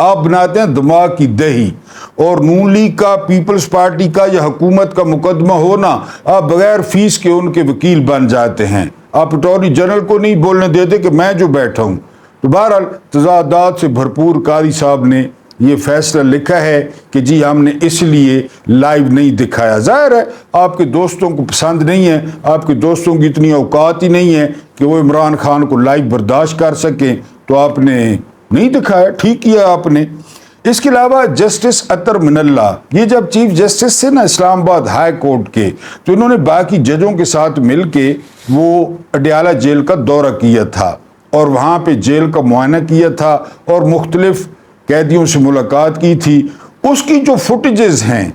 آپ بناتے ہیں دماغ کی دہی، اور نون لیگ کا، پیپلز پارٹی کا یا حکومت کا مقدمہ ہونا، آپ بغیر فیس کے ان کے وکیل بن جاتے ہیں، آپ اٹارنی جنرل کو نہیں بولنے دیتے کہ میں جو بیٹھا ہوں۔ تو بہرحال تضادات سے بھرپور قاضی صاحب نے یہ فیصلہ لکھا ہے کہ جی ہم نے اس لیے لائیو نہیں دکھایا۔ ظاہر ہے آپ کے دوستوں کو پسند نہیں ہے، آپ کے دوستوں کی اتنی اوقات ہی نہیں ہے کہ وہ عمران خان کو لائیو برداشت کر سکیں، تو آپ نے نہیں دکھایا، ٹھیک کیا آپ نے۔ اس کے علاوہ جسٹس اطہر من اللہ، یہ جب چیف جسٹس تھے نا اسلام آباد ہائی کورٹ کے، تو انہوں نے باقی ججوں کے ساتھ مل کے وہ اڈیالہ جیل کا دورہ کیا تھا اور وہاں پہ جیل کا معائنہ کیا تھا اور مختلف قیدیوں سے ملاقات کی تھی۔ اس کی جو فوٹیجز ہیں،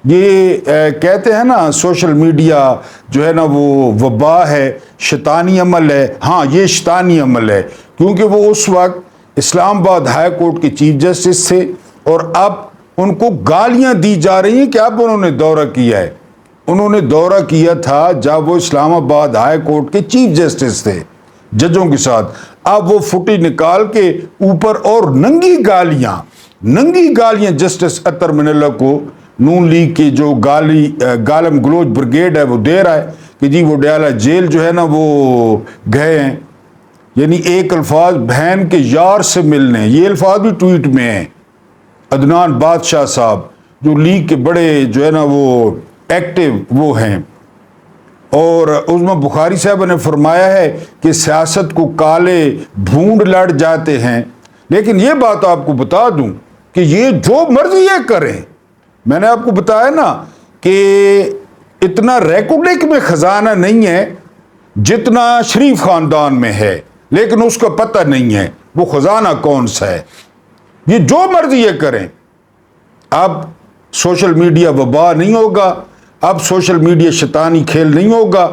یہ کہتے ہیں نا سوشل میڈیا جو ہے نا وہ وبا ہے، شیطانی عمل ہے۔ ہاں یہ شیطانی عمل ہے، کیونکہ وہ اس وقت اسلام آباد ہائی کورٹ کے چیف جسٹس تھے اور اب ان کو گالیاں دی جا رہی ہیں کہ اب انہوں نے دورہ کیا ہے۔ انہوں نے دورہ کیا تھا جب وہ اسلام آباد ہائی کورٹ کے چیف جسٹس تھے ججوں کے ساتھ، اب وہ فوٹیج نکال کے اوپر اور ننگی گالیاں جسٹس اطہر من اللہ کو نون لیگ کے جو گالم گلوچ بریگیڈ ہے وہ دے رہا ہے کہ جی وہ اڈیالہ جیل جو ہے نا وہ گئے ہیں، یعنی ایک الفاظ بہن کے یار سے ملنے، یہ الفاظ بھی ٹویٹ میں ہیں۔ عدنان بادشاہ صاحب جو لیگ کے بڑے جو ہے نا وہ ایکٹیو وہ ہیں، اور عظمی بخاری صاحب نے فرمایا ہے کہ سیاست کو کالے بھونڈ لڑ جاتے ہیں۔ لیکن یہ بات آپ کو بتا دوں کہ یہ جو مرضی یہ کریں، میں نے آپ کو بتایا نا کہ اتنا ریکوڈک میں خزانہ نہیں ہے جتنا شریف خاندان میں ہے، لیکن اس کا پتہ نہیں ہے وہ خزانہ کون سا ہے۔ یہ جو مرضی یہ کریں، اب سوشل میڈیا وبا نہیں ہوگا، اب سوشل میڈیا شیطانی کھیل نہیں ہوگا۔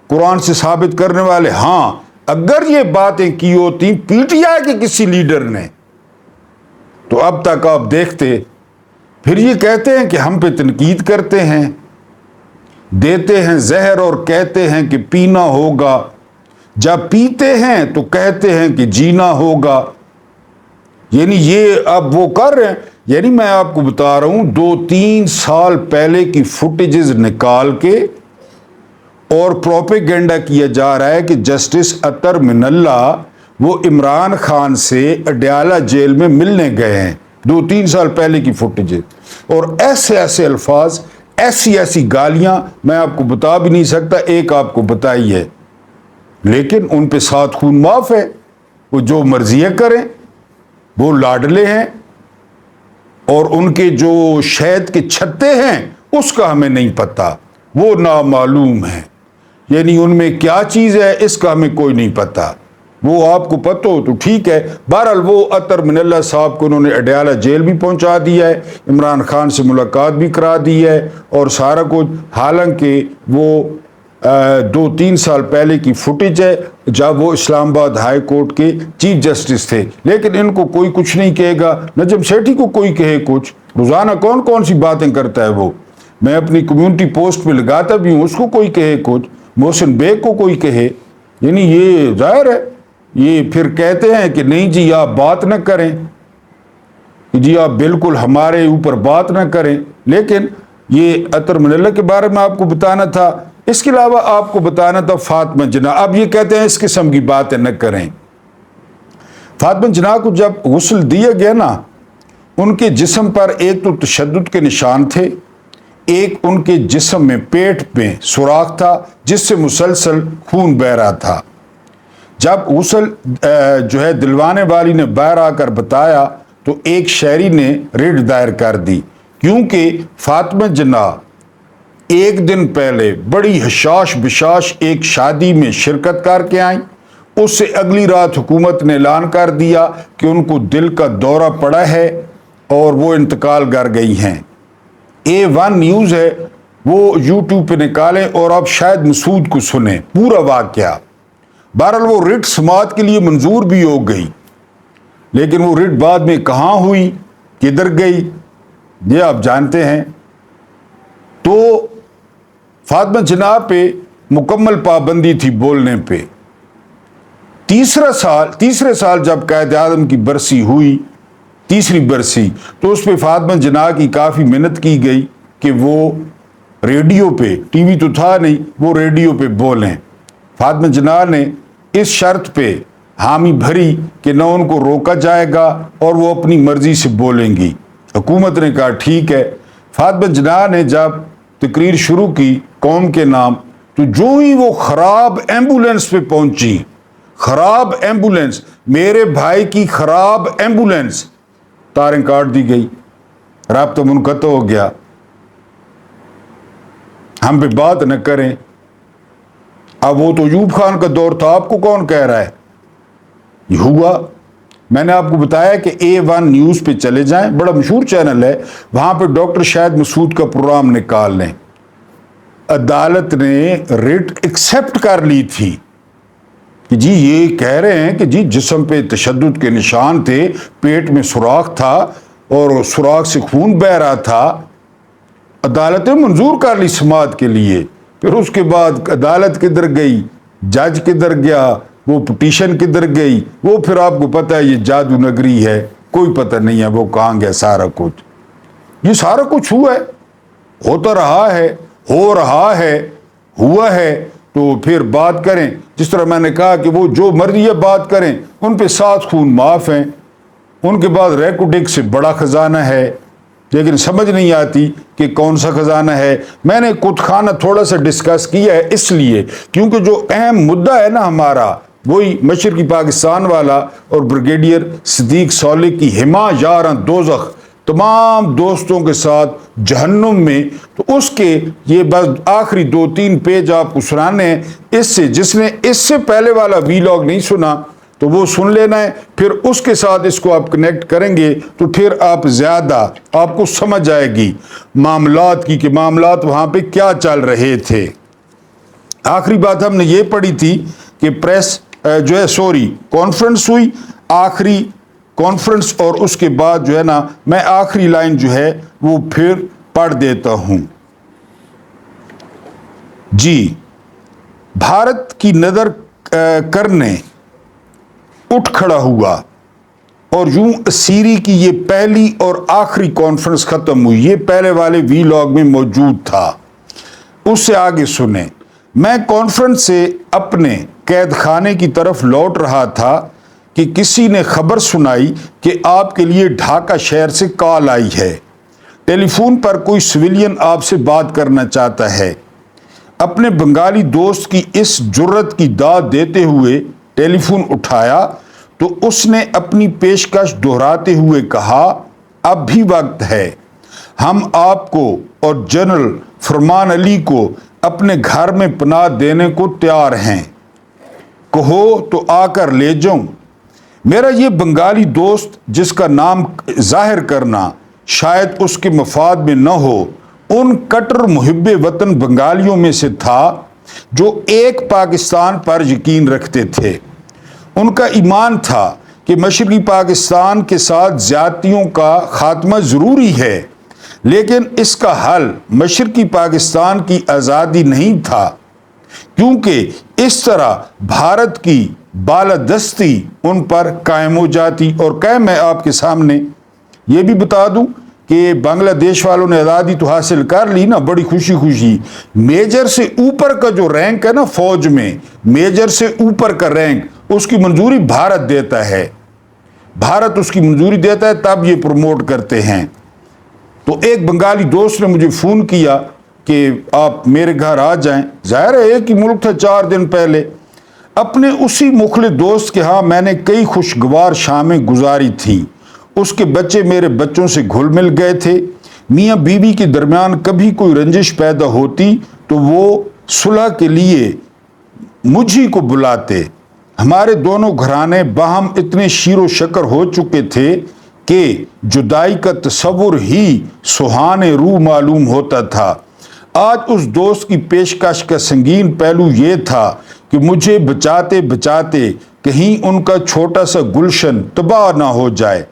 قرآن سے ثابت کرنے والے، ہاں اگر یہ باتیں کی ہوتی پی ٹی آئی کے کسی لیڈر نے تو اب تک آپ دیکھتے۔ پھر یہ کہتے ہیں کہ ہم پہ تنقید کرتے ہیں، دیتے ہیں زہر اور کہتے ہیں کہ پینا ہوگا، جب پیتے ہیں تو کہتے ہیں کہ جینا ہوگا۔ یعنی یہ اب وہ کر رہے ہیں، یعنی میں آپ کو بتا رہا ہوں 2-3 سال پہلے کی فوٹیجز نکال کے اور پروپیگنڈا کیا جا رہا ہے کہ جسٹس اطہر من اللہ وہ عمران خان سے اڈیالہ جیل میں ملنے گئے ہیں، 2-3 سال پہلے کی فوٹیجز، اور ایسے الفاظ، ایسی گالیاں میں آپ کو بتا بھی نہیں سکتا، ایک آپ کو بتائی ہے۔ لیکن ان پہ 7 خون معاف ہے، وہ جو مرضی کریں، وہ لاڈلے ہیں، اور ان کے جو شہد کے چھتے ہیں اس کا ہمیں نہیں پتہ، وہ نامعلوم ہیں، یعنی ان میں کیا چیز ہے اس کا ہمیں کوئی نہیں پتہ، وہ آپ کو پتہ ہو تو ٹھیک ہے۔ بہرحال وہ اطہر من اللہ صاحب کو انہوں نے اڈیالہ جیل بھی پہنچا دیا ہے، عمران خان سے ملاقات بھی کرا دی ہے اور سارا کچھ، حالانکہ وہ 2-3 سال پہلے کی فوٹیج ہے جب وہ اسلام آباد ہائی کورٹ کے چیف جسٹس تھے۔ لیکن ان کو کوئی کچھ نہیں کہے گا، نجم سیٹھی کو کوئی کہے کچھ، روزانہ کون سی باتیں کرتا ہے وہ، میں اپنی کمیونٹی پوسٹ پہ لگاتا بھی ہوں، اس کو کوئی کہے کچھ، محسن بیگ کو کوئی کہے، یعنی یہ ظاہر ہے یہ پھر کہتے ہیں کہ نہیں جی آپ بات نہ کریں، جی آپ بالکل ہمارے اوپر بات نہ کریں۔ لیکن یہ اطہر من اللہ کے بارے میں آپ کو بتانا تھا۔ اس کے علاوہ آپ کو بتانا تھا فاطمہ جناح، اب یہ کہتے ہیں اس قسم کی باتیں نہ کریں۔ فاطمہ جناح کو جب غسل دیا گیا نا، ان کے جسم پر ایک تو تشدد کے نشان تھے، ایک ان کے جسم میں پیٹ میں سوراخ تھا جس سے مسلسل خون بہ رہا تھا۔ جب غسل جو ہے دلوانے والی نے باہر آ کر بتایا تو ایک شہری نے ریٹ دائر کر دی، کیونکہ فاطمہ جناح ایک دن پہلے بڑی حشاش بشاش ایک شادی میں شرکت کر کے آئیں، اس سے اگلی رات حکومت نے اعلان کر دیا کہ ان کو دل کا دورہ پڑا ہے اور وہ انتقال کر گئی ہیں۔ A1 نیوز ہے، وہ یوٹیوب پہ نکالیں اور آپ شاید مسعود کو سنیں پورا واقعہ۔ بہرحال وہ ریٹ سماعت کے لیے منظور بھی ہو گئی، لیکن وہ ریٹ بعد میں کہاں ہوئی، کدھر گئی، یہ آپ جانتے ہیں۔ تو فاطمہ جناح پہ مکمل پابندی تھی بولنے پہ۔ تیسرے سال جب قائد اعظم کی برسی ہوئی تیسری برسی، تو اس پہ فاطمہ جناح کی کافی محنت کی گئی کہ وہ ریڈیو پہ، ٹی وی تو تھا نہیں، وہ ریڈیو پہ بولیں۔ فاطمہ جناح نے اس شرط پہ حامی بھری کہ نہ ان کو روکا جائے گا اور وہ اپنی مرضی سے بولیں گی۔ حکومت نے کہا ٹھیک ہے۔ فاطمہ جناح نے جب تقریر شروع کی قوم کے نام، تو جو ہی وہ خراب ایمبولینس پہ پہنچی، خراب ایمبولینس، میرے بھائی کی خراب ایمبولینس، تاریں کاٹ دی گئی، رابطہ منقطع ہو گیا، ہم پہ بات نہ کریں۔ اب وہ تو ایوب خان کا دور تھا، آپ کو کون کہہ رہا ہے؟ یہ ہوا۔ میں نے آپ کو بتایا کہ A1 نیوز پہ چلے جائیں، بڑا مشہور چینل ہے، وہاں پہ ڈاکٹر شاہد مسعود کا پروگرام نکال لیں۔ عدالت نے ریٹ ایکسیپٹ کر لی تھی کہ جی یہ کہہ رہے ہیں کہ جی جسم پہ تشدد کے نشان تھے، پیٹ میں سوراخ تھا اور سوراخ سے خون بہہ رہا تھا۔ عدالت نے منظور کر لی سماعت کے لیے۔ پھر اس کے بعد عدالت کدھر گئی، جج کدھر گیا، وہ پٹیشن کدھر گئی، وہ پھر آپ کو پتہ ہے یہ جادو نگری ہے، کوئی پتہ نہیں ہے وہ کہاں گیا سارا کچھ۔ یہ سارا کچھ ہوا ہے، ہوتا رہا ہے، ہو رہا ہے، ہوا ہے، تو پھر بات کریں۔ جس طرح میں نے کہا کہ وہ جو مرضی ہے بات کریں، ان پہ 7 خون معاف ہیں، ان کے بعد ریکوڈک سے بڑا خزانہ ہے، لیکن سمجھ نہیں آتی کہ کون سا خزانہ ہے۔ میں نے کت خانہ تھوڑا سا ڈسکس کیا ہے اس لیے کیونکہ جو اہم مدعا ہے نا ہمارا، وہی مشرقی پاکستان والا اور بریگیڈیئر صدیق سولک کی ہما یاراں دوزخ، تمام دوستوں کے ساتھ جہنم میں، تو اس کے یہ بس آخری 2-3 پیج آپ کو سنانے ہیں۔ اس سے جس نے اس سے پہلے والا ویلاگ نہیں سنا تو وہ سن لینا ہے، پھر اس کے ساتھ اس کو آپ کنیکٹ کریں گے تو پھر آپ زیادہ آپ کو سمجھ آئے گی معاملات کی کہ معاملات وہاں پہ کیا چل رہے تھے۔ آخری بات ہم نے یہ پڑھی تھی کہ پریس جو ہے کانفرنس ہوئی، آخری کانفرنس، اور اس کے بعد جو ہے نا میں آخری لائن جو ہے وہ پھر پڑھ دیتا ہوں۔ جی، بھارت کی نظر کرنے اٹھ کھڑا ہوا اور یوں اسیری کی یہ پہلی اور آخری کانفرنس ختم ہوئی۔ یہ پہلے والے ویلاگ میں موجود تھا، اس سے آگے سنیں۔ میں کانفرنس سے اپنے قید خانے کی طرف لوٹ رہا تھا کہ کسی نے خبر سنائی کہ آپ کے لیے ڈھاکہ شہر سے کال آئی ہے، ٹیلی فون پر کوئی سویلین آپ سے بات کرنا چاہتا ہے۔ اپنے بنگالی دوست کی اس جرت کی داد دیتے ہوئے ٹیلی فون اٹھایا تو اس نے اپنی پیشکش دہراتے ہوئے کہا، اب بھی وقت ہے، ہم آپ کو اور جنرل فرمان علی کو اپنے گھر میں پناہ دینے کو تیار ہیں، کہو تو آ کر لے جاؤں۔ میرا یہ بنگالی دوست جس کا نام ظاہر کرنا شاید اس کے مفاد میں نہ ہو، ان کٹر محب وطن بنگالیوں میں سے تھا جو ایک پاکستان پر یقین رکھتے تھے۔ ان کا ایمان تھا کہ مشرقی پاکستان کے ساتھ زیادتیوں کا خاتمہ ضروری ہے، لیکن اس کا حل مشرقی پاکستان کی آزادی نہیں تھا، کیونکہ اس طرح بھارت کی بالادستی ان پر قائم ہو جاتی۔ اور میں آپ کے سامنے یہ بھی بتا دوں کہ بنگلہ دیش والوں نے آزادی تو حاصل کر لی نا بڑی خوشی خوشی، میجر سے اوپر کا جو رینک ہے نا فوج میں، میجر سے اوپر کا رینک، اس کی منظوری بھارت دیتا ہے، بھارت اس کی منظوری دیتا ہے، تب یہ پروموٹ کرتے ہیں۔ تو ایک بنگالی دوست نے مجھے فون کیا کہ آپ میرے گھر آ جائیں، ظاہر ہے ایک ہی ملک تھا 4 دن پہلے۔ اپنے اسی مخلص دوست کے ہاں میں نے کئی خوشگوار شامیں گزاری تھی، اس کے بچے میرے بچوں سے گھل مل گئے تھے، میاں بیوی کے درمیان کبھی کوئی رنجش پیدا ہوتی تو وہ صلح کے لیے مجھے کو بلاتے۔ ہمارے دونوں گھرانے باہم اتنے شیر و شکر ہو چکے تھے کہ جدائی کا تصور ہی سہانے روح معلوم ہوتا تھا۔ آج اس دوست کی پیشکش کا سنگین پہلو یہ تھا کہ مجھے بچاتے بچاتے کہیں ان کا چھوٹا سا گلشن تباہ نہ ہو جائے،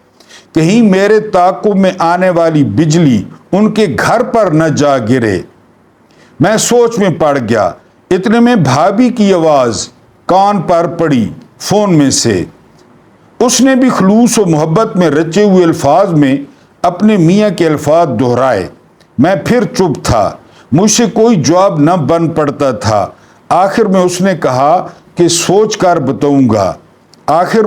کہیں میرے تعاقب میں آنے والی بجلی ان کے گھر پر نہ جا گرے۔ میں سوچ میں پڑ گیا، اتنے میں بھابھی کی آواز کان پر پڑی فون میں سے، اس نے بھی خلوص و محبت میں رچے ہوئے الفاظ میں اپنے میاں کے الفاظ دہرائے۔ میں پھر چپ تھا، مجھ سے کوئی جواب نہ بن پڑتا تھا۔ آخر میں اس نے کہا کہ سوچ کر بتاؤں گا۔ آخر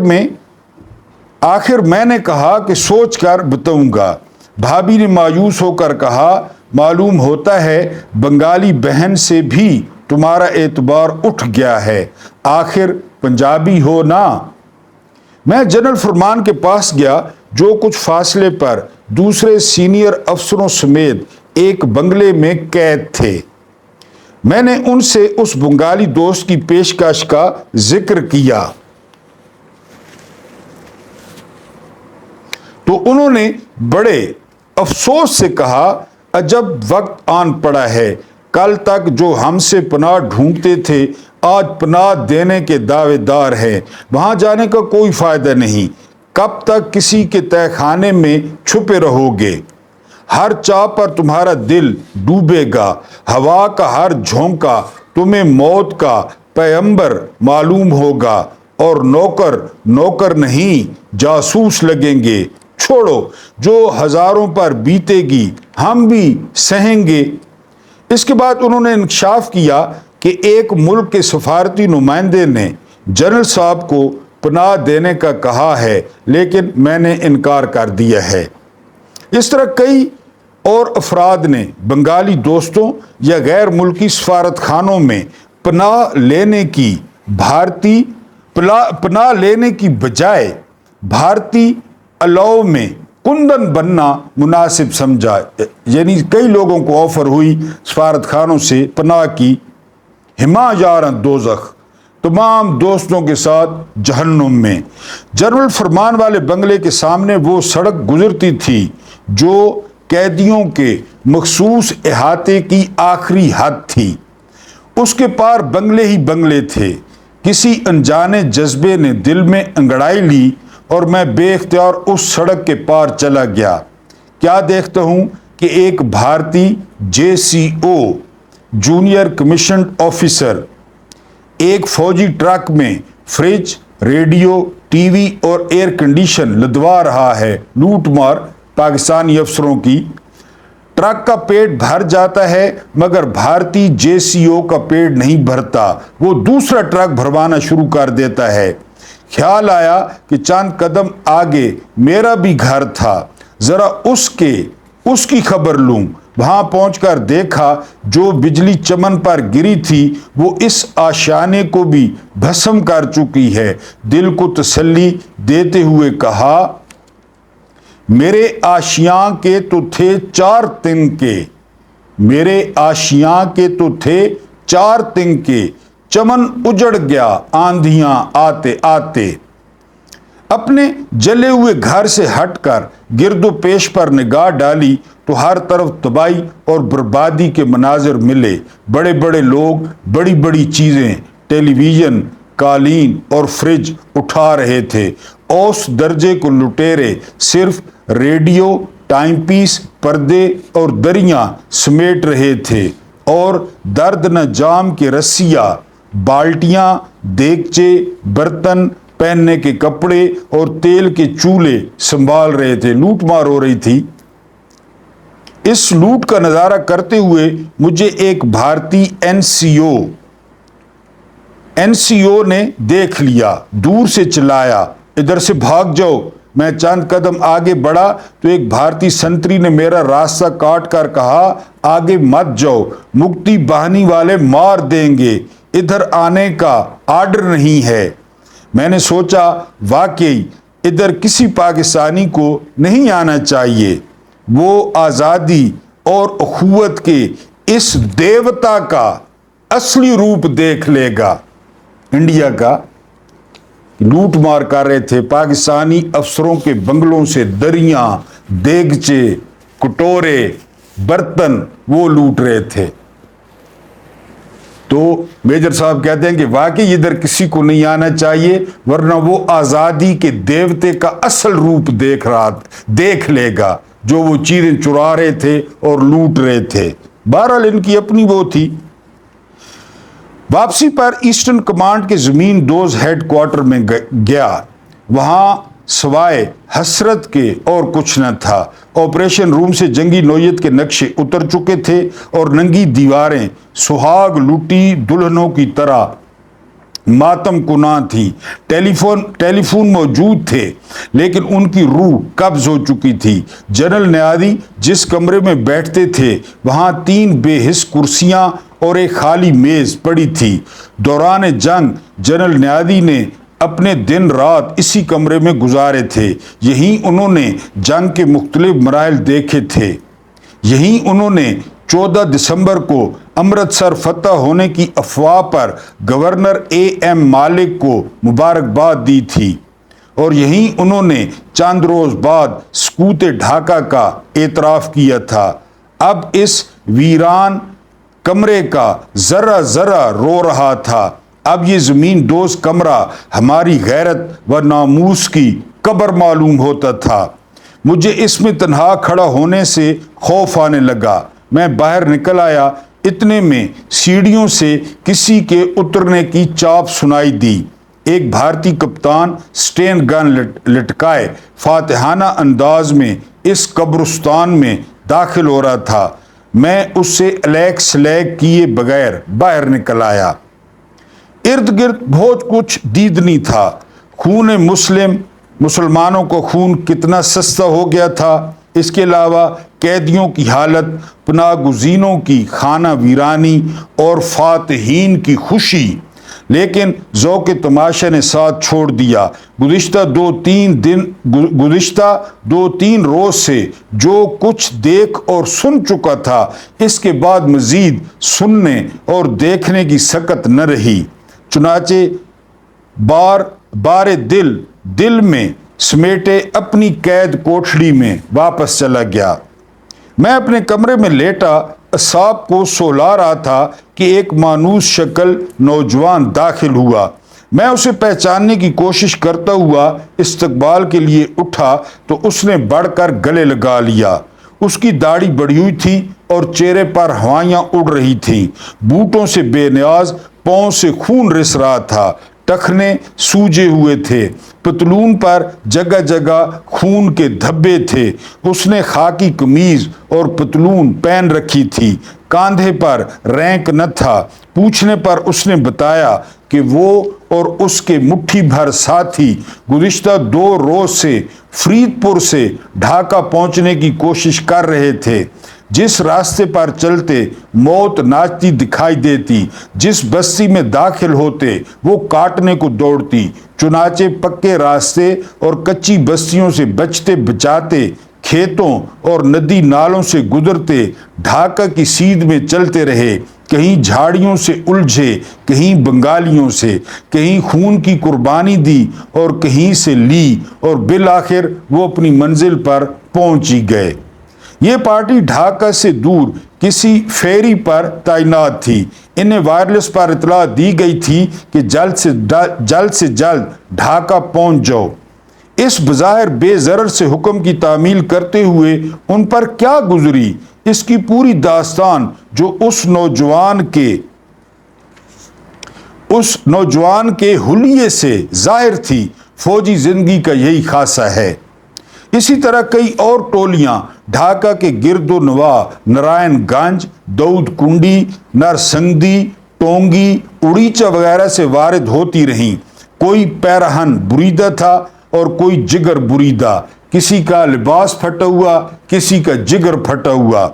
میں نے کہا کہ سوچ کر بتاؤں گا۔ بھابھی نے مایوس ہو کر کہا، معلوم ہوتا ہے بنگالی بہن سے بھی تمہارا اعتبار اٹھ گیا ہے، آخر پنجابی ہو نا۔ میں جنرل فرمان کے پاس گیا جو کچھ فاصلے پر دوسرے سینئر افسروں سمیت ایک بنگلے میں قید تھے۔ میں نے ان سے اس بنگالی دوست کی پیشکش کا ذکر کیا تو انہوں نے بڑے افسوس سے کہا، عجب وقت آن پڑا ہے، کل تک جو ہم سے پناہ ڈھونڈتے تھے آج پناہ دینے کے دعوے دار ہیں۔ وہاں جانے کا کوئی فائدہ نہیں، کب تک کسی کے تہہ خانے میں چھپے رہو گے؟ ہر چاہ پر تمہارا دل ڈوبے گا، ہوا کا ہر جھونکا تمہیں موت کا پیغمبر معلوم ہوگا، اور نوکر نہیں جاسوس لگیں گے۔ چھوڑو، جو ہزاروں پر بیتے گی ہم بھی سہیں گے۔ اس کے بعد انہوں نے انکشاف کیا کہ ایک ملک کے سفارتی نمائندے نے جنرل صاحب کو پناہ دینے کا کہا ہے، لیکن میں نے انکار کر دیا ہے۔ اس طرح کئی اور افراد نے بنگالی دوستوں یا غیر ملکی سفارت خانوں میں پناہ لینے کی بجائے بھارتی الاؤ میں کندن بننا مناسب سمجھا، یعنی کئی لوگوں کو آفر ہوئی سفارت خانوں سے پناہ کی۔ ہما یارن دوزخ، تمام دوستوں کے ساتھ جہنم میں۔ جنرل فرمان والے بنگلے کے سامنے وہ سڑک گزرتی تھی جو قیدیوں کے مخصوص احاطے کی آخری حد تھی۔ اس کے پار بنگلے ہی بنگلے تھے۔ کسی انجانے جذبے نے دل میں انگڑائی لی اور میں بے اختیار اس سڑک کے پار چلا گیا۔ کیا دیکھتا ہوں کہ ایک بھارتی JCO جونیئر کمیشنڈ آفیسر ایک فوجی ٹرک میں فریج، ریڈیو، ٹی وی اور ایئر کنڈیشن لدوا رہا ہے۔ لوٹ مار پاکستانی افسروں کی۔ ٹرک کا پیٹ بھر جاتا ہے مگر بھارتی JCO کا پیٹ نہیں بھرتا، وہ دوسرا ٹرک بھروانا شروع کر دیتا ہے۔ خیال آیا کہ چند قدم آگے میرا بھی گھر تھا، ذرا اس کی خبر لوں۔ وہاں پہنچ کر دیکھا جو بجلی چمن پر گری تھی وہ اس آشیانے کو بھی بھسم کر چکی ہے۔ دل کو تسلی دیتے ہوئے کہا، میرے آشیاں کے تو تھے 4 تنکے، میرے آشیاں کے تو تھے 4 تنکے، چمن اجڑ گیا آندھیاں آتے آتے۔ اپنے جلے ہوئے گھر سے ہٹ کر گرد و پیش پر نگاہ ڈالی تو ہر طرف تباہی اور بربادی کے مناظر ملے۔ بڑے بڑے لوگ بڑی بڑی چیزیں، ٹیلی ویژن، قالین اور فریج اٹھا رہے تھے۔ اوس درجے کو لٹیرے صرف ریڈیو، ٹائم پیس، پردے اور دریاں سمیٹ رہے تھے، اور درد نہ جام کے رسیاں، بالٹیاں، دیگچے، برتن، پہننے کے کپڑے اور تیل کے چولہے سنبھال رہے تھے۔ لوٹ مار ہو رہی تھی۔ اس لوٹ کا نظارہ کرتے ہوئے مجھے ایک بھارتی NCO نے دیکھ لیا، دور سے چلایا، ادھر سے بھاگ جاؤ۔ میں چند قدم آگے بڑھا تو ایک بھارتی سنتری نے میرا راستہ کاٹ کر کہا، آگے مت جاؤ، مکتی باہنی والے مار دیں گے، ادھر آنے کا آرڈر نہیں ہے۔ میں نے سوچا واقعی ادھر کسی پاکستانی کو نہیں آنا چاہیے، وہ آزادی اور اخوت کے اس دیوتا کا اصلی روپ دیکھ لے گا۔ انڈیا کا لوٹ مار کر رہے تھے، پاکستانی افسروں کے بنگلوں سے دریاں، دیگچے، کٹورے، برتن وہ لوٹ رہے تھے۔ تو میجر صاحب کہتے ہیں کہ واقعی ادھر کسی کو نہیں آنا چاہیے، ورنہ وہ آزادی کے دیوتے کا اصل روپ دیکھ لے گا جو وہ چیزیں چرا رہے تھے اور لوٹ رہے تھے۔ بہرحال ان کی اپنی وہ تھی۔ واپسی پر ایسٹرن کمانڈ کے زمین دوز ہیڈ کوارٹر میں گیا۔ وہاں سوائے حسرت کے اور کچھ نہ تھا۔ آپریشن روم سے جنگی نوعیت کے نقشے اتر چکے تھے اور ننگی دیواریں سہاگ لوٹی دلہنوں کی طرح ماتم کناں تھی۔ ٹیلی فون موجود تھے لیکن ان کی روح قبض ہو چکی تھی۔ جنرل نیادی جس کمرے میں بیٹھتے تھے وہاں 3 بے حس کرسیاں اور ایک خالی میز پڑی تھی۔ دوران جنگ جنرل نیادی نے اپنے دن رات اسی کمرے میں گزارے تھے۔ یہیں انہوں نے جنگ کے مختلف مراحل دیکھے تھے۔ یہیں انہوں نے 14 دسمبر کو امرتسر فتح ہونے کی افواہ پر گورنر ایم مالک کو مبارکباد دی تھی، اور یہیں انہوں نے چند روز بعد سقوط ڈھاکہ کا اعتراف کیا تھا۔ اب اس ویران کمرے کا ذرہ ذرہ رو رہا تھا۔ اب یہ زمین دوز کمرہ ہماری غیرت و ناموس کی قبر معلوم ہوتا تھا۔ مجھے اس میں تنہا کھڑا ہونے سے خوف آنے لگا۔ میں باہر نکل آیا۔ اتنے میں سیڑھیوں سے کسی کے اترنے کی چاپ سنائی دی۔ ایک بھارتی کپتان سٹین گن لٹکائے فاتحانہ انداز میں اس قبرستان میں داخل ہو رہا تھا۔ میں اس سے الیک سلیک کیے بغیر باہر نکل آیا۔ ارد گرد بہت کچھ دیدنی تھا۔ خون مسلمانوں کا خون کتنا سستا ہو گیا تھا۔ اس کے علاوہ قیدیوں کی حالت، پناہ گزینوں کی خانہ ویرانی اور فاتحین کی خوشی، لیکن ذوق تماشا نے ساتھ چھوڑ دیا۔ گزشتہ دو تین روز سے جو کچھ دیکھ اور سن چکا تھا، اس کے بعد مزید سننے اور دیکھنے کی سکت نہ رہی۔ چنانچہ بار دل میں سمیٹے اپنی قید کوٹھڑی میں واپس چلا گیا۔ میں اپنے کمرے میں لیٹا اعصاب کو سولا رہا تھا کہ ایک مانوس شکل نوجوان داخل ہوا۔ میں اسے پہچاننے کی کوشش کرتا ہوا استقبال کے لیے اٹھا تو اس نے بڑھ کر گلے لگا لیا۔ اس کی داڑھی بڑھی ہوئی تھی اور چہرے پر ہوائیاں اڑ رہی تھیں۔ بوٹوں سے بے نیاز، پاؤں سے خون رس رہا تھا، ٹخنے سوجے ہوئے تھے، پتلون پر جگہ جگہ خون کے دھبے تھے۔ اس نے خاکی قمیض اور پتلون پہن رکھی تھی، کاندھے پر رینک نہ تھا۔ پوچھنے پر اس نے بتایا کہ وہ اور اس کے مٹھی بھر ساتھی گزشتہ 2 روز سے فرید پور سے ڈھاکہ پہنچنے کی کوشش کر رہے تھے۔ جس راستے پر چلتے موت ناچتی دکھائی دیتی، جس بستی میں داخل ہوتے وہ کاٹنے کو دوڑتی۔ چنانچہ پکے راستے اور کچی بستیوں سے بچتے بچاتے کھیتوں اور ندی نالوں سے گزرتے ڈھاکہ کی سیدھ میں چلتے رہے، کہیں جھاڑیوں سے الجھے، کہیں بنگالیوں سے، کہیں خون کی قربانی دی اور کہیں سے لی، اور بالآخر وہ اپنی منزل پر پہنچ ہی گئے۔ یہ پارٹی ڈھاکہ سے دور کسی فیری پر تعینات تھی۔ انہیں وائرلیس پر اطلاع دی گئی تھی کہ جلد سے جلد ڈھاکہ پہنچ جاؤ۔ اس بظاہر بے ضرر سے حکم کی تعمیل کرتے ہوئے ان پر کیا گزری، اس کی پوری داستان جو اس نوجوان کے حلیے سے ظاہر تھی، فوجی زندگی کا یہی خاصہ ہے۔ اسی طرح کئی اور ٹولیاں ڈھاکہ کے گرد و نواح نارائن گنج، دودھ کنڈی، نرسنگدی، ٹونگی، اڑیچہ وغیرہ سے وارد ہوتی رہیں۔ کوئی پیراہن بریدہ تھا اور کوئی جگر بریدہ، کسی کا لباس پھٹا ہوا، کسی کا جگر پھٹا ہوا،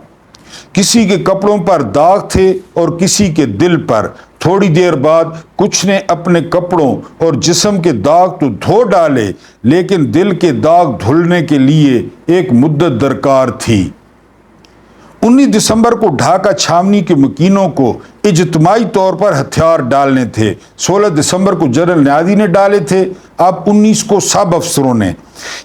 کسی کے کپڑوں پر داغ تھے اور کسی کے دل پر۔ تھوڑی دیر بعد کچھ نے اپنے کپڑوں اور جسم کے داغ تو دھو ڈالے، لیکن دل کے داغ دھلنے کے لیے ایک مدت درکار تھی۔ 19 دسمبر کو ڈھاکہ چھاونی کے مکینوں کو اجتماعی طور پر ہتھیار ڈالنے تھے۔ 16 دسمبر کو جنرل نیادی نے ڈالے تھے، اب 19 کو سب افسروں نے۔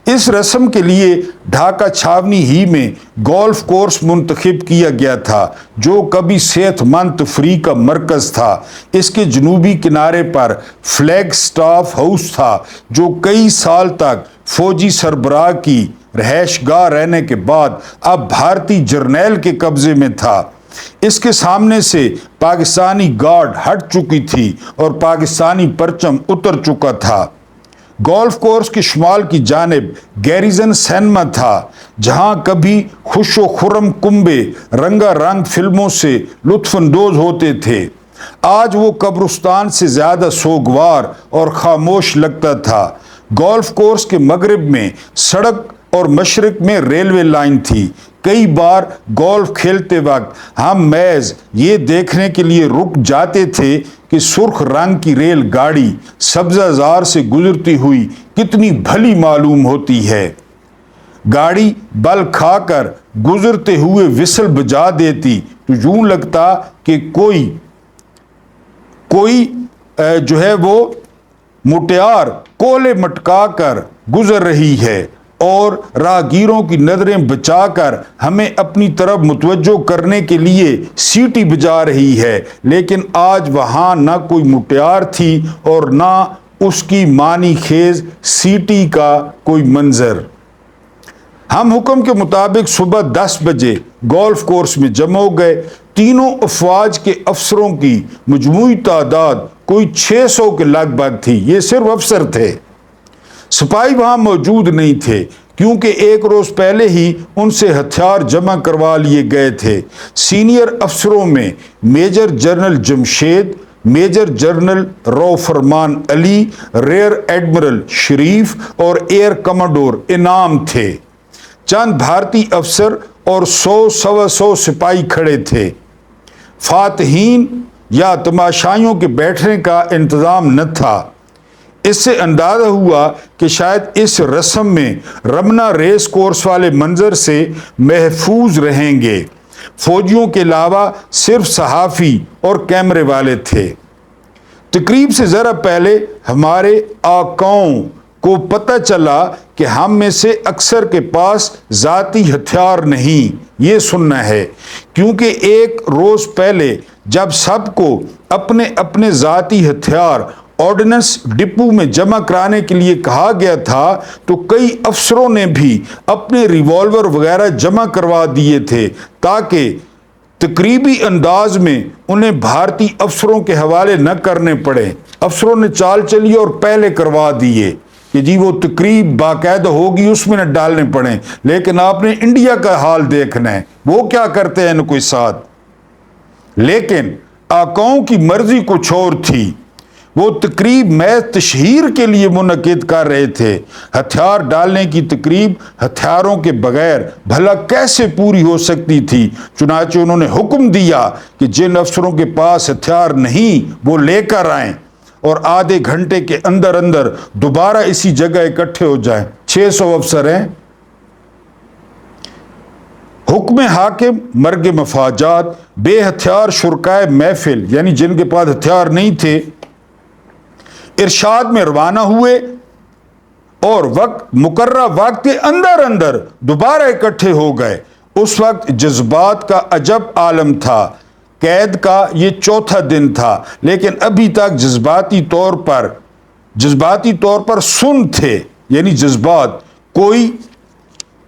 اس رسم کے لیے ڈھاکہ چھاونی ہی میں گولف کورس منتخب کیا گیا تھا، جو کبھی صحت مند تفریح کا مرکز تھا۔ اس کے جنوبی کنارے پر فلیگ سٹاف ہاؤس تھا، جو کئی سال تک فوجی سربراہ کی رہائش گاہ رہنے کے بعد اب بھارتی جرنیل کے قبضے میں تھا۔ اس کے سامنے سے پاکستانی گارڈ ہٹ چکی تھی اور پاکستانی پرچم اتر چکا تھا۔ گولف کورس کے شمال کی جانب گیریزن سینما تھا، جہاں کبھی خوش و خرم کنبے رنگا رنگ فلموں سے لطف اندوز ہوتے تھے۔ آج وہ قبرستان سے زیادہ سوگوار اور خاموش لگتا تھا۔ گولف کورس کے مغرب میں سڑک اور مشرق میں ریلوے لائن تھی۔ کئی بار گولف کھیلتے وقت ہم محض یہ دیکھنے کے لیے رک جاتے تھے کہ سرخ رنگ کی ریل گاڑی سبزہ زار سے گزرتی ہوئی کتنی بھلی معلوم ہوتی ہے۔ گاڑی بل کھا کر گزرتے ہوئے وسل بجا دیتی تو یوں لگتا کہ کوئی جو ہے وہ مٹیار کولے مٹکا کر گزر رہی ہے اور راہگیروں کی نظریں بچا کر ہمیں اپنی طرف متوجہ کرنے کے لیے سیٹی بجا رہی ہے، لیکن آج وہاں نہ کوئی مٹیار تھی اور نہ اس کی معنی خیز سیٹی کا کوئی منظر۔ ہم حکم کے مطابق صبح 10 بجے گولف کورس میں جمع ہو گئے۔ تینوں افواج کے افسروں کی مجموعی تعداد کوئی 600 کے لگ بھگ تھی۔ یہ صرف افسر تھے، سپاہی وہاں موجود نہیں تھے، کیونکہ ایک روز پہلے ہی ان سے ہتھیار جمع کروا لیے گئے تھے۔ سینئر افسروں میں major general Jamshed, major general Rao Farman Ali, rear admiral شریف اور ایئر کمانڈور انعام تھے۔ چند بھارتی افسر اور 100-125 سپاہی کھڑے تھے۔ فاتحین یا تماشائیوں کے بیٹھنے کا انتظام نہ تھا۔ اس سے اندازہ ہوا کہ شاید اس رسم میں رمنا ریس کورس والے منظر سے محفوظ رہیں گے۔ فوجیوں کے علاوہ صرف صحافی اور کیمرے والے تھے۔ تقریب سے ذرا پہلے ہمارے آقاؤں کو پتہ چلا کہ ہم میں سے اکثر کے پاس ذاتی ہتھیار نہیں۔ یہ سننا ہے، کیونکہ ایک روز پہلے جب سب کو اپنے اپنے ذاتی ہتھیار آرڈننس ڈپو میں جمع کرانے کے لیے کہا گیا تھا تو کئی افسروں نے بھی اپنے ریوالور وغیرہ جمع کروا دیے تھے تاکہ تقریبی انداز میں انہیں بھارتی افسروں کے حوالے نہ کرنے پڑے۔ افسروں نے چال چلی اور پہلے کروا دیے کہ جی وہ تقریب باقاعدہ ہوگی، اس میں نہ ڈالنے پڑیں، لیکن آپ نے انڈیا کا حال دیکھنا ہے، وہ کیا کرتے ہیں ان کے ساتھ۔ لیکن آقاؤں کی مرضی کچھ اور تھی۔ وہ تقریب محض تشہیر کے لیے منعقد کر رہے تھے۔ ہتھیار ڈالنے کی تقریب ہتھیاروں کے بغیر بھلا کیسے پوری ہو سکتی تھی؟ چنانچہ انہوں نے حکم دیا کہ جن افسروں کے پاس ہتھیار نہیں وہ لے کر آئیں اور آدھے گھنٹے کے اندر اندر دوبارہ اسی جگہ اکٹھے ہو جائیں۔ 600 افسر ہیں۔ حکم حاکم مرگ مفاجات، بے ہتھیار شرکائے محفل یعنی جن کے پاس ہتھیار نہیں تھے ارشاد میں روانہ ہوئے اور مقررہ وقت کے اندر اندر دوبارہ اکٹھے ہو گئے۔ اس وقت جذبات کا عجب عالم تھا۔ قید کا یہ 4تھا دن تھا، لیکن ابھی تک جذباتی طور پر سن تھے، یعنی جذبات۔ کوئی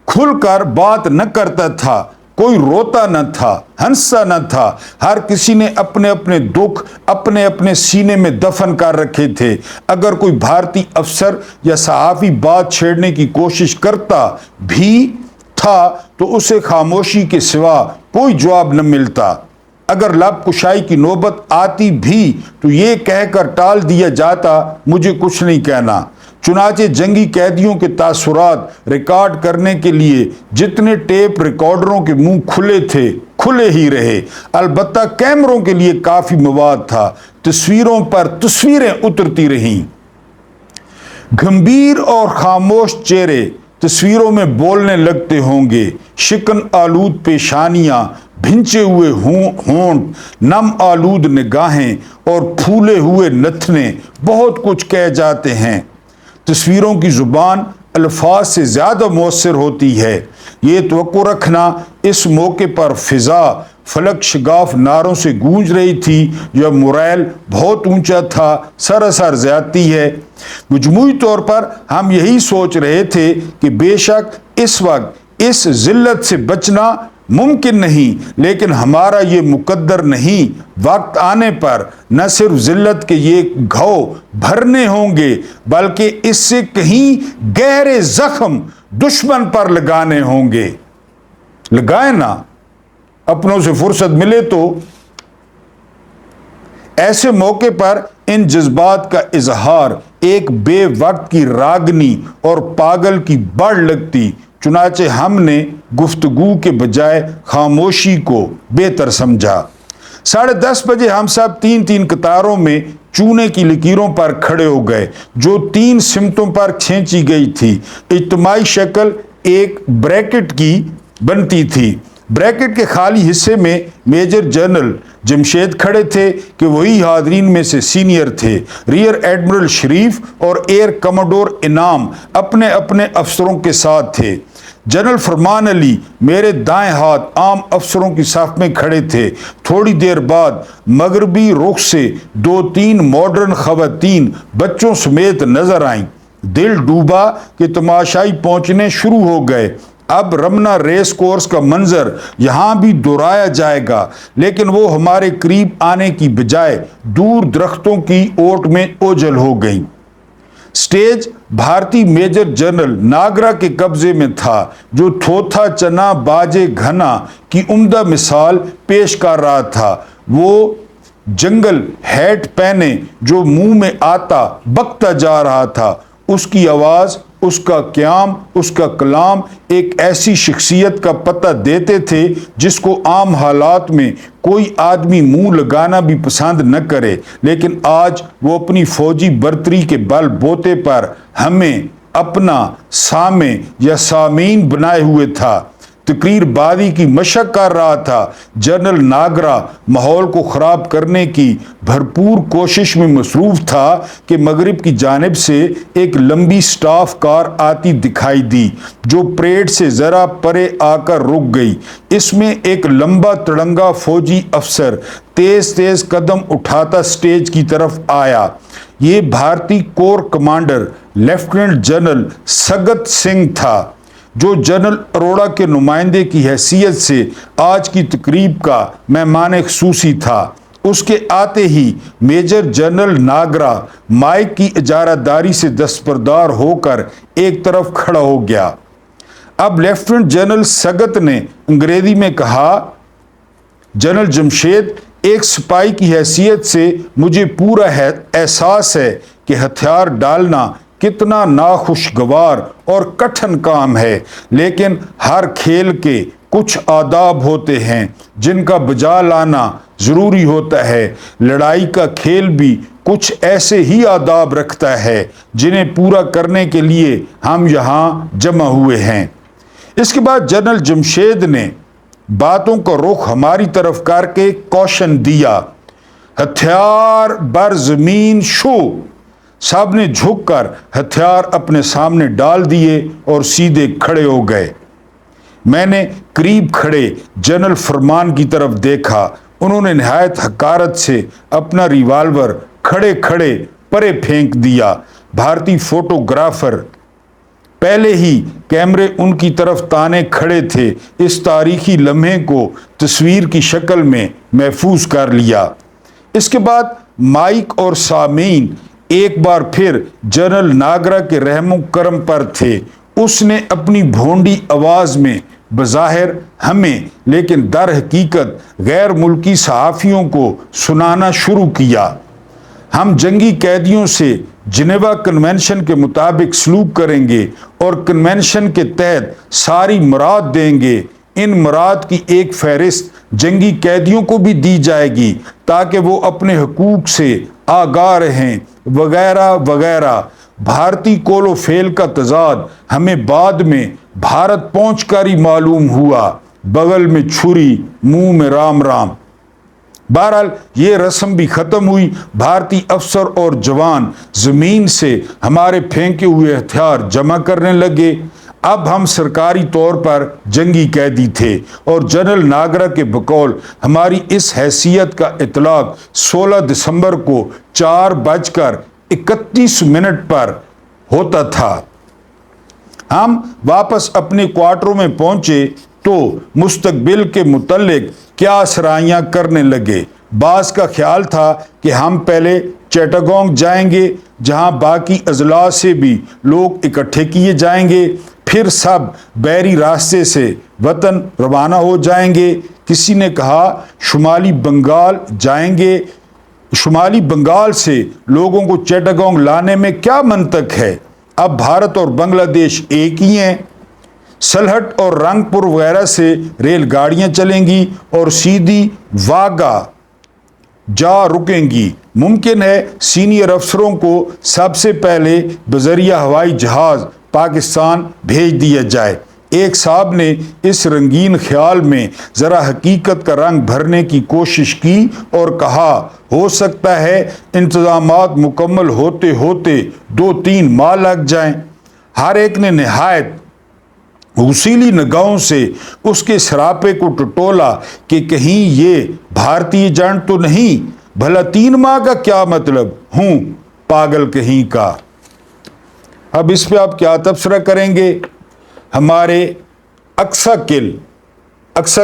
کھل کر بات نہ کرتا تھا، کوئی روتا نہ تھا، ہنسا نہ تھا۔ ہر کسی نے اپنے اپنے دکھ اپنے اپنے سینے میں دفن کر رکھے تھے۔ اگر کوئی بھارتی افسر یا صحافی بات چھیڑنے کی کوشش کرتا بھی تھا تو اسے خاموشی کے سوا کوئی جواب نہ ملتا۔ اگر لب کشائی کی نوبت آتی بھی تو یہ کہہ کر ٹال دیا جاتا مجھے کچھ نہیں کہنا۔ چنانچہ جنگی قیدیوں کے تاثرات ریکارڈ کرنے کے لیے جتنے ٹیپ ریکارڈروں کے منہ کھلے تھے کھلے ہی رہے۔ البتہ کیمروں کے لیے کافی مواد تھا۔ تصویروں پر تصویریں اترتی رہیں۔ گھمبیر اور خاموش چہرے تصویروں میں بولنے لگتے ہوں گے۔ شکن آلود پیشانیاں، بھنچے ہوئے ہونٹ، نم آلود نگاہیں اور پھولے ہوئے نتنے بہت کچھ کہہ جاتے ہیں۔ تصویروں کی زبان الفاظ سے زیادہ مؤثر ہوتی ہے۔ یہ توقع رکھنا اس موقع پر فضا فلک شگاف نعروں سے گونج رہی تھی یا مورائل بہت اونچا تھا، سراسر زیادتی ہے۔ مجموعی طور پر ہم یہی سوچ رہے تھے کہ بے شک اس وقت اس ذلت سے بچنا ممکن نہیں، لیکن ہمارا یہ مقدر نہیں، وقت آنے پر نہ صرف ذلت کے یہ گھاؤ بھرنے ہوں گے بلکہ اس سے کہیں گہرے زخم دشمن پر لگانے ہوں گے۔ لگائیں نا، اپنوں سے فرصت ملے تو۔ ایسے موقع پر ان جذبات کا اظہار ایک بے وقت کی راگنی اور پاگل کی بڑھ لگتی، چنانچہ ہم نے گفتگو کے بجائے خاموشی کو بہتر سمجھا۔ 10:30 بجے ہم سب تین قطاروں میں چونے کی لکیروں پر کھڑے ہو گئے جو 3 سمتوں پر کھینچی گئی تھی۔ اجتماعی شکل ایک بریکٹ کی بنتی تھی۔ بریکٹ کے خالی حصے میں میجر جنرل جمشید کھڑے تھے کہ وہی حاضرین میں سے سینئر تھے۔ ریئر ایڈمرل شریف اور ایئر کموڈور انعام اپنے اپنے افسروں کے ساتھ تھے۔ جنرل فرمان علی میرے دائیں ہاتھ عام افسروں کی صف میں کھڑے تھے۔ تھوڑی دیر بعد مغربی رخ سے 2-3 ماڈرن خواتین بچوں سمیت نظر آئیں۔ دل ڈوبا کہ تماشائی پہنچنے شروع ہو گئے۔ اب رمنا ریس کورس کا منظر یہاں بھی دہرایا جائے گا، لیکن وہ ہمارے قریب آنے کی بجائے دور درختوں کی اوٹ میں اوجھل ہو گئیں۔ سٹیج بھارتی میجر جنرل ناگرا کے قبضے میں تھا، جو تھوتھا چنا باجے گھنا کی عمدہ مثال پیش کر رہا تھا۔ وہ جنگل ہیٹ پہنے جو منہ میں آتا بکتا جا رہا تھا۔ اس کی آواز، اس کا قیام، اس کا کلام ایک ایسی شخصیت کا پتہ دیتے تھے جس کو عام حالات میں کوئی آدمی منہ لگانا بھی پسند نہ کرے، لیکن آج وہ اپنی فوجی برتری کے بل بوتے پر ہمیں اپنا سامع یا سامعین بنائے ہوئے تھا۔ تقریر بازی کی مشق کر رہا تھا۔ جنرل ناگرا ماحول کو خراب کرنے کی بھرپور کوشش میں مصروف تھا کہ مغرب کی جانب سے ایک لمبی سٹاف کار آتی دکھائی دی جو پریڈ سے ذرا پرے آ کر رک گئی۔ اس میں ایک لمبا تڑنگا فوجی افسر تیز تیز قدم اٹھاتا سٹیج کی طرف آیا۔ یہ بھارتی corps commander lieutenant general Sagat Singh تھا، جو جنرل اروڑا کے نمائندے کی حیثیت سے آج کی تقریب کا مہمان خصوصی تھا۔ اس کے آتے ہی میجر جنرل ناگرا مائک کی اجارہ داری سے دستبردار ہو کر ایک طرف کھڑا ہو گیا۔ اب لیفٹیننٹ جنرل سگت نے انگریزی میں کہا، جنرل جمشید، ایک سپاہی کی حیثیت سے مجھے پورا احساس ہے کہ ہتھیار ڈالنا کتنا ناخوشگوار اور کٹھن کام ہے، لیکن ہر کھیل کے کچھ آداب ہوتے ہیں جن کا بجا لانا ضروری ہوتا ہے۔ لڑائی کا کھیل بھی کچھ ایسے ہی آداب رکھتا ہے جنہیں پورا کرنے کے لیے ہم یہاں جمع ہوئے ہیں۔ اس کے بعد جنرل جمشید نے باتوں کا رخ ہماری طرف کر کے کوشن دیا، ہتھیار بر زمین شو۔ سب نے جھک کر ہتھیار اپنے سامنے ڈال دیے اور سیدھے کھڑے ہو گئے۔ میں نے قریب کھڑے جنرل فرمان کی طرف دیکھا۔ انہوں نے نہایت حقارت سے اپنا ریوالور کھڑے کھڑے پرے پھینک دیا۔ بھارتی فوٹوگرافر پہلے ہی کیمرے ان کی طرف تانے کھڑے تھے۔ اس تاریخی لمحے کو تصویر کی شکل میں محفوظ کر لیا۔ اس کے بعد مائک اور سامعین ایک بار پھر جنرل ناگرا کے رحم و کرم پر تھے۔ اس نے اپنی بھونڈی آواز میں بظاہر ہمیں لیکن در حقیقت غیر ملکی صحافیوں کو سنانا شروع کیا۔ ہم جنگی قیدیوں سے جنیوا کنونشن کے مطابق سلوک کریں گے اور کنونشن کے تحت ساری مراد دیں گے۔ ان مراد کی ایک فہرست جنگی قیدیوں کو بھی دی جائے گی تاکہ وہ اپنے حقوق سے آگاہ رہیں، وغیرہ وغیرہ۔ بھارتی کول و فیل کا تضاد ہمیں بعد میں بھارت پہنچ کر ہی معلوم ہوا، بغل میں چھری، منہ میں رام رام۔ بہرحال یہ رسم بھی ختم ہوئی۔ بھارتی افسر اور جوان زمین سے ہمارے پھینکے ہوئے ہتھیار جمع کرنے لگے۔ اب ہم سرکاری طور پر جنگی قیدی تھے اور جنرل ناگرا کے بقول ہماری اس حیثیت کا اطلاق 16 دسمبر کو 4:31 پر ہوتا تھا۔ ہم واپس اپنے کوارٹروں میں پہنچے۔ تو مستقبل کے متعلق کیا سرائیاں کرنے لگے۔ بعض کا خیال تھا کہ ہم پہلے چیٹاگانگ جائیں گے جہاں باقی اضلاع سے بھی لوگ اکٹھے کیے جائیں گے، پھر سب بحری راستے سے وطن روانہ ہو جائیں گے۔ کسی نے کہا شمالی بنگال جائیں گے، شمالی بنگال سے لوگوں کو چیٹاگانگ لانے میں کیا منطق ہے؟ اب بھارت اور بنگلہ دیش ایک ہی ہیں۔ سلہٹ اور رنگ پور وغیرہ سے ریل گاڑیاں چلیں گی اور سیدھی واگا جا رکیں گی۔ ممکن ہے سینئر افسروں کو سب سے پہلے بذریعہ ہوائی جہاز پاکستان بھیج دیا جائے۔ ایک صاحب نے اس رنگین خیال میں ذرا حقیقت کا رنگ بھرنے کی کوشش کی اور کہا ہو سکتا ہے انتظامات مکمل ہوتے ہوتے 2-3 ماہ لگ جائیں۔ ہر ایک نے نہایت حسیلی نگاہوں سے اس کے سراپے کو ٹٹولا کہ کہیں یہ بھارتی ایجنٹ تو نہیں، بھلا 3 ماہ کا کیا مطلب؟ ہوں پاگل کہیں کا۔ اب اس پہ آپ کیا تبصرہ کریں گے؟ ہمارے اقصی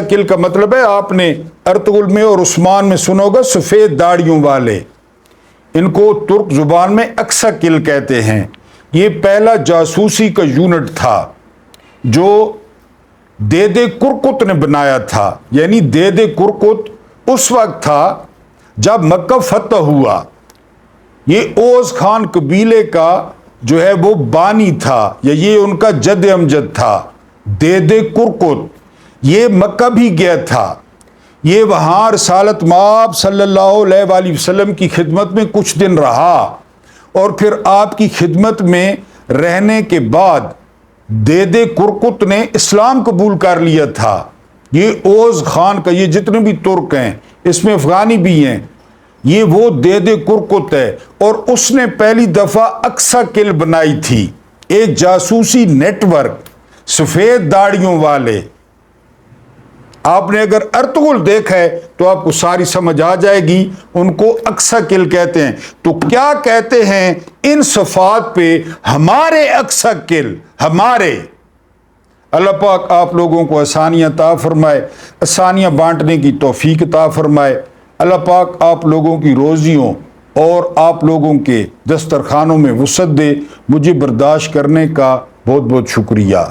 قل کا مطلب ہے آپ نے ارطغرل میں اور عثمان میں سنا ہوگا سفید داڑھیوں والے، ان کو ترک زبان میں اقصی قل کہتے ہیں۔ یہ پہلا جاسوسی کا یونٹ تھا جو دیدے کرکت نے بنایا تھا، یعنی دیدے کرکت اس وقت تھا جب مکہ فتح ہوا۔ یہ اوز خان قبیلے کا جو ہے وہ بانی تھا، یا یہ ان کا جد امجد تھا، دیدے کرکت۔ یہ مکہ بھی گیا تھا، یہ وہاں رسالت مآب صلی اللہ علیہ وآلہ وسلم کی خدمت میں کچھ دن رہا، اور پھر آپ کی خدمت میں رہنے کے بعد دیدے کرکت نے اسلام قبول کر لیا تھا۔ یہ اوز خان کا، یہ جتنے بھی ترک ہیں اس میں افغانی بھی ہیں، یہ وہ دیدے کرکت ہے، اور اس نے پہلی دفعہ اقصی قل بنائی تھی، ایک جاسوسی نیٹ ورک، سفید داڑھیوں والے۔ آپ نے اگر ارطغرل دیکھا ہے تو آپ کو ساری سمجھ آ جائے گی، ان کو اقصی قل کہتے ہیں۔ تو کیا کہتے ہیں ان صفات پہ؟ ہمارے اقصی قل، ہمارے۔ اللہ پاک آپ لوگوں کو آسانیاں عطا فرمائے، آسانیاں بانٹنے کی توفیق عطا فرمائے۔ اللہ پاک آپ لوگوں کی روزیوں اور آپ لوگوں کے دسترخوانوں میں وسعت دے۔ مجھے برداشت کرنے کا بہت بہت شکریہ۔